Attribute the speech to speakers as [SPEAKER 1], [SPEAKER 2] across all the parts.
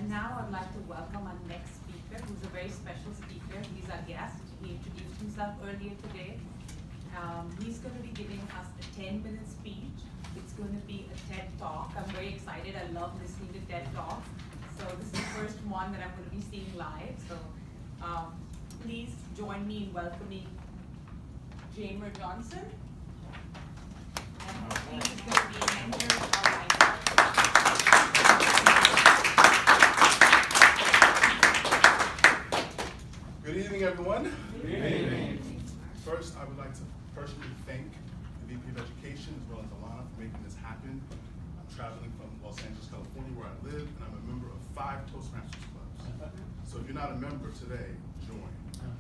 [SPEAKER 1] now I'd like to welcome our next speaker, who's a very special speaker. He's our guest. He introduced himself earlier today. He's going to be giving us a 10-minute speech. It's going to be a TED Talk. I'm very excited. I love listening to TED Talks. So this is the first one that I'm going to be seeing live. So please join me in welcoming Jamer Johnson. And he is going to be a mentor of our life.
[SPEAKER 2] Good evening, everyone.
[SPEAKER 3] Good evening.
[SPEAKER 2] First, I would like to personally thank the VP of Education as well as Alana for making this happen. I'm traveling from Los Angeles, California, where I live, and I'm a member of 5 Toastmasters clubs. So if you're not a member today, join.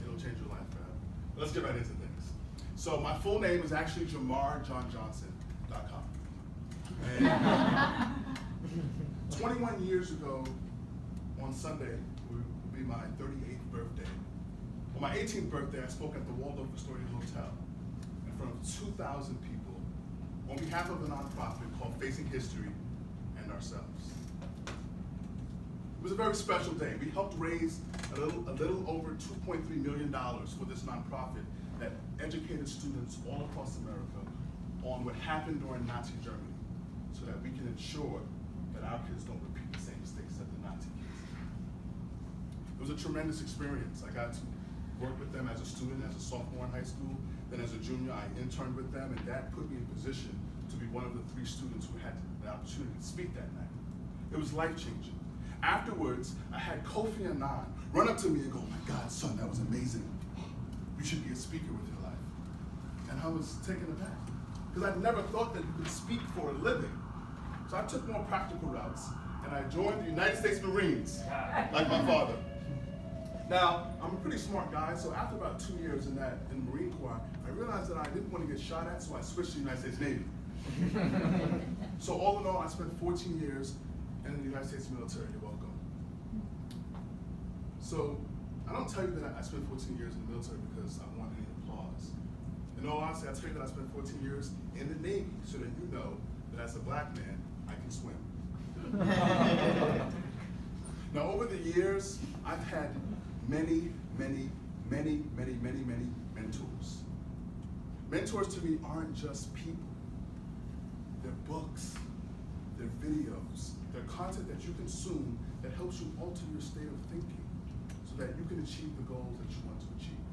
[SPEAKER 2] It'll change your life forever. Let's get right into things. So my full name is actually JamarJohnJohnson.com. And 21 years ago, on Sunday, will be my 38th birthday. On my 18th birthday, I spoke at the Waldorf Astoria Hotel in front of 2,000 people on behalf of a nonprofit called Facing History and Ourselves. It was a very special day. We helped raise a little over $2.3 million for this nonprofit that educated students all across America on what happened during Nazi Germany so that we can ensure that our kids don't repeat the same mistakes that the Nazi kids did. It was a tremendous experience. I got to work with them as a student, as a sophomore in high school. Then as a junior, I interned with them, and that put me in position to be one of the 3 students who had the opportunity to speak that night. It was life-changing. Afterwards, I had Kofi Annan run up to me and go, "Oh my God, son, that was amazing. You should be a speaker with your life." And I was taken aback, because I'd never thought that you could speak for a living. So I took more practical routes, and I joined the United States Marines, like my father. Now, I'm a pretty smart guy, so after about 2 years in the Marine Corps, I realized that I didn't want to get shot at, so I switched to the United States Navy. So all in all, I spent 14 years in the United States military. You're welcome. So I don't tell you that I spent 14 years in the military because I want any applause. In all honesty, I tell you that I spent 14 years in the Navy so that you know that as a black man, I can swim. Now, over the years, I've had many mentors. Mentors to me aren't just people. They're books, they're videos, they're content that you consume that helps you alter your state of thinking so that you can achieve the goals that you want to achieve.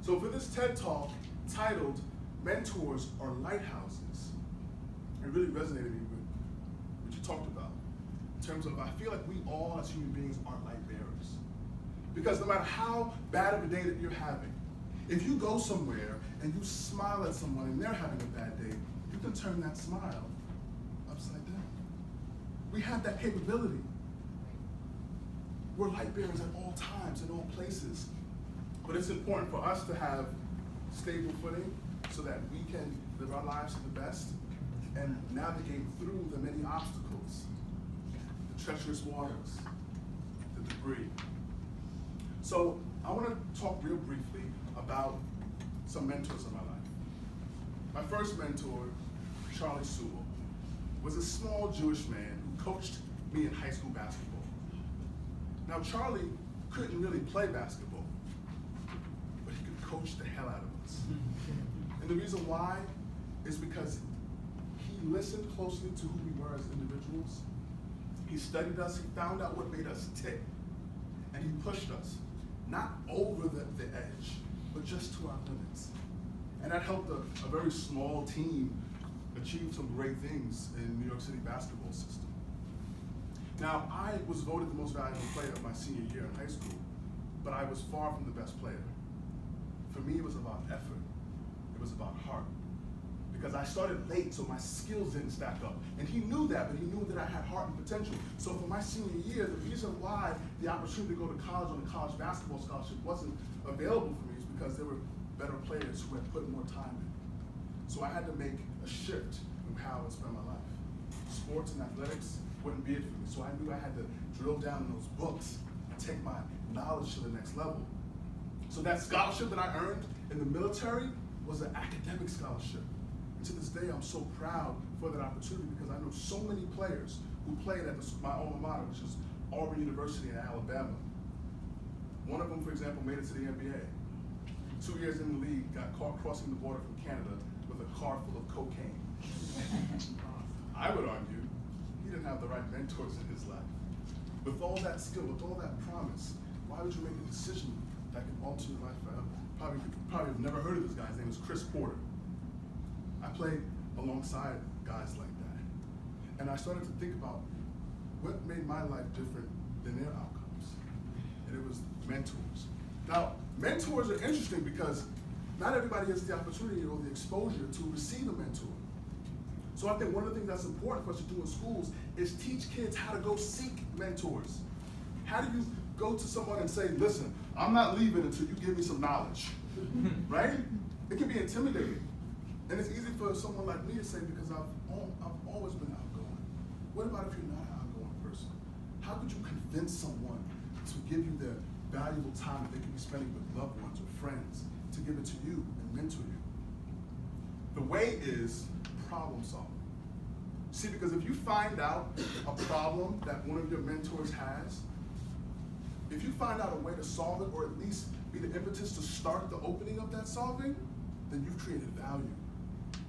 [SPEAKER 2] So for this TED Talk titled Mentors Are Lighthouses, it really resonated with me with what you talked about in terms of I feel like we all as human beings are light bearers. Because no matter how bad of a day that you're having, if you go somewhere and you smile at someone and they're having a bad day, you can turn that smile upside down. We have that capability. We're light bearers at all times, in all places. But it's important for us to have stable footing so that we can live our lives to the best and navigate through the many obstacles, the treacherous waters, the debris. So I want to talk real briefly about some mentors in my life. My first mentor, Charlie Sewell, was a small Jewish man who coached me in high school basketball. Now Charlie couldn't really play basketball, but he could coach the hell out of us. And the reason why is because he listened closely to who we were as individuals. He studied us, he found out what made us tick, and he pushed us. Not over the edge, but just to our limits. And that helped a very small team achieve some great things in New York City basketball system. Now, I was voted the most valuable player of my senior year in high school, but I was far from the best player. For me, it was about effort. It was about heart. Because I started late, so my skills didn't stack up. And he knew that, but he knew that I had heart and potential. So for my senior year, the reason why the opportunity to go to college on a college basketball scholarship wasn't available for me is because there were better players who had put more time in. So I had to make a shift in how I would spend my life. Sports and athletics wouldn't be it for me. So I knew I had to drill down in those books and take my knowledge to the next level. So that scholarship that I earned in the military was an academic scholarship. And to this day, I'm so proud for that opportunity because I know so many players who played at my alma mater, which is Auburn University in Alabama. One of them, for example, made it to the NBA. 2 years in the league, got caught crossing the border from Canada with a car full of cocaine. I would argue he didn't have the right mentors in his life. With all that skill, with all that promise, why would you make a decision that can alter your life forever? Probably have never heard of this guy. His name is Chris Porter. I played alongside guys like that. And I started to think about what made my life different than their outcomes. And it was mentors. Now, mentors are interesting because not everybody has the opportunity or the exposure to receive a mentor. So I think one of the things that's important for us to do in schools is teach kids how to go seek mentors. How do you go to someone and say, listen, I'm not leaving until you give me some knowledge, right? It can be intimidating. And it's easy for someone like me to say because I've always been outgoing. What about if you're not an outgoing person? How could you convince someone to give you their valuable time that they could be spending with loved ones or friends, to give it to you and mentor you? The way is problem solving. See, because if you find out a problem that one of your mentors has, if you find out a way to solve it or at least be the impetus to start the opening of that solving, then you've created value.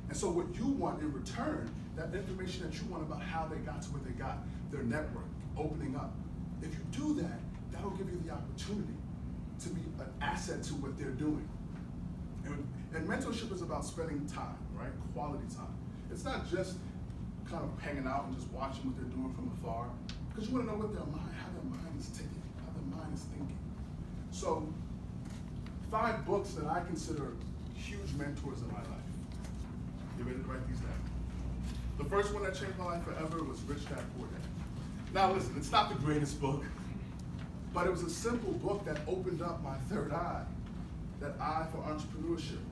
[SPEAKER 2] And so what you want in return, that information that you want about how they got to where they got, their network, opening up. If you do that, that'll give you the opportunity to be an asset to what they're doing. And mentorship is about spending time, right? Quality time. It's not just kind of hanging out and just watching what they're doing from afar, because you want to know what how their mind is ticking, how their mind is thinking. So, 5 books that I consider huge mentors in my life. You ready to write these down? The first one that changed my life forever was Rich Dad Poor Dad. Now listen, it's not the greatest book, but it was a simple book that opened up my third eye, that eye for entrepreneurship.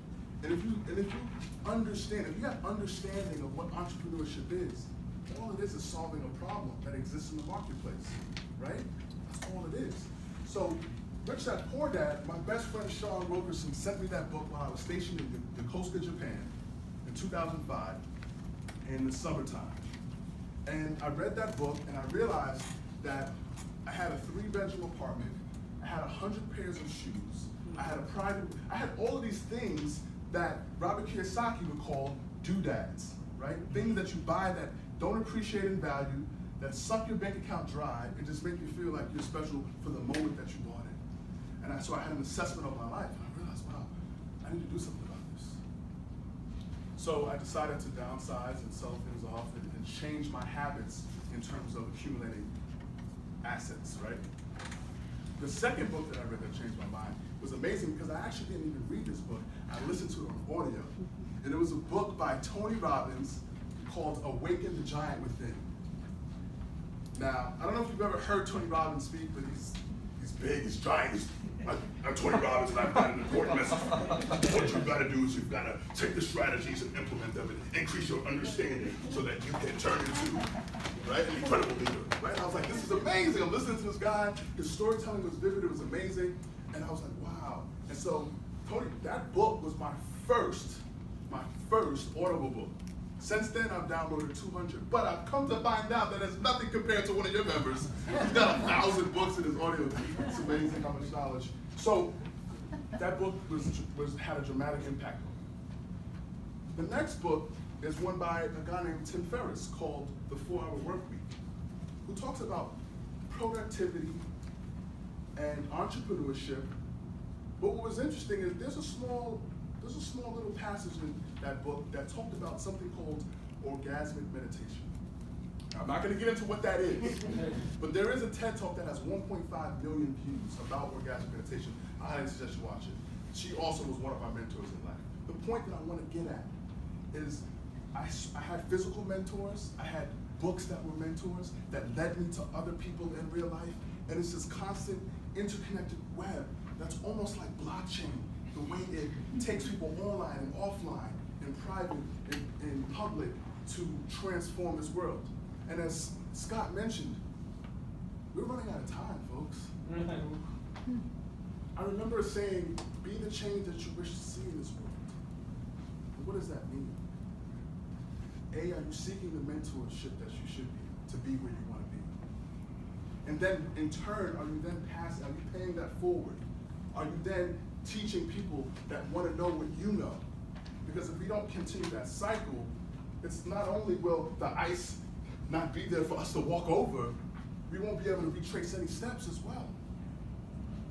[SPEAKER 2] And if you understand, if you have understanding of what entrepreneurship is, all it is solving a problem that exists in the marketplace, right? That's all it is. So, Rich Dad Poor Dad, my best friend Sean Wilkerson sent me that book while I was stationed in Yokosuka, Japan in 2005 in the summertime. And I read that book and I realized that I had a 3-bedroom apartment, I had 100 pairs of shoes, I had all of these things that Robert Kiyosaki would call doodads, right? Things that you buy that don't appreciate in value, that suck your bank account dry, and just make you feel like you're special for the moment that you bought it. And so I had an assessment of my life, and I realized, wow, I need to do something about this. So I decided to downsize and sell things off and change my habits in terms of accumulating assets, right? The second book that I read that changed my mind was amazing because I actually didn't even read this book. I listened to it on audio. And it was a book by Tony Robbins called Awaken the Giant Within. Now, I don't know if you've ever heard Tony Robbins speak, but he's big, he's giant. I'm Tony Robbins and I've got an important message. What you've got to do is you've got to take the strategies and implement them and increase your understanding so that you can turn into, right, an incredible leader. Right? And I was like, this is amazing. I'm listening to this guy. His storytelling was vivid. It was amazing. And I was like, wow. And so, Tony, that book was my first audible book. Since then, I've downloaded 200, but I've come to find out that it's nothing compared to one of your members. He's got 1,000 books in his audio. It's amazing how much knowledge. So that book had a dramatic impact on me. The next book is one by a guy named Tim Ferriss called The 4-Hour Workweek, who talks about productivity and entrepreneurship. But what was interesting is there's a small little passage in that book that talked about something called orgasmic meditation. Now, I'm not going to get into what that is, but there is a TED Talk that has 1.5 million views about orgasmic meditation. I highly suggest you watch it. She also was one of my mentors in life. The point that I want to get at is I had physical mentors, I had books that were mentors that led me to other people in real life, and it's this constant interconnected web that's almost like blockchain. The way it takes people online and offline, in private, in public, to transform this world. And as Scott mentioned, we're running out of time, folks. I remember saying, be the change that you wish to see in this world. And what does that mean? A, are you seeking the mentorship that you should be to be where you want to be? And then in turn, are you paying that forward? Are you then teaching people that want to know what you know? Because if we don't continue that cycle, it's not only will the ice not be there for us to walk over, we won't be able to retrace any steps as well.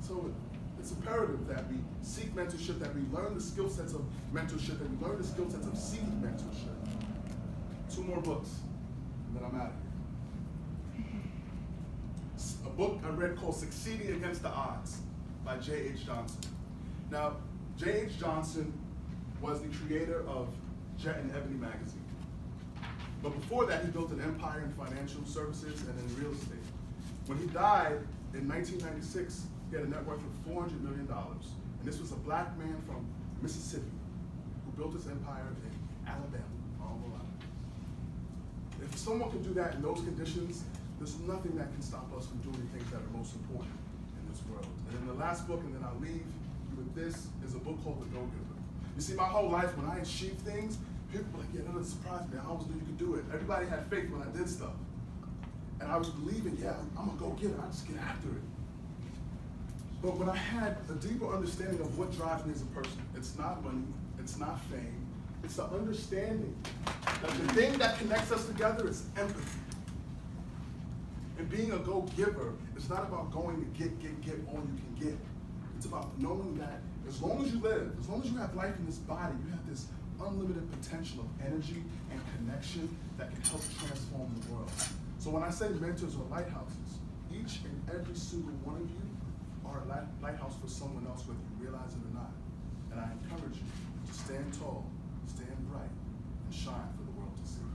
[SPEAKER 2] So it's imperative that we seek mentorship, that we learn the skill sets of mentorship, that we learn the skill sets of seeking mentorship. 2 more books, and then I'm out of here. A book I read called Succeeding Against the Odds by J.H. Johnson. Now, J.H. Johnson was the creator of Jet and Ebony magazine. But before that, he built an empire in financial services and in real estate. When he died in 1996, he had a net worth of $400 million. And this was a black man from Mississippi who built his empire in Alabama, all around. If someone can do that in those conditions, there's nothing that can stop us from doing the things that are most important in this world. And then the last book, and then I'll leave you with this, is a book called The Go-Giver. You see, my whole life, when I achieved things, people were like, yeah, that doesn't surprise me. I always knew you could do it. Everybody had faith when I did stuff. And I was believing, yeah, I'm a go-getter. I just get after it. But when I had a deeper understanding of what drives me as a person, it's not money, it's not fame, it's the understanding that the thing that connects us together is empathy. And being a go-giver is not about going to get all you can get. It's about knowing that as long as you live, as long as you have life in this body, you have this unlimited potential of energy and connection that can help transform the world. So when I say mentors or lighthouses, each and every single one of you are a lighthouse for someone else, whether you realize it or not. And I encourage you to stand tall, stand bright, and shine for the world to see.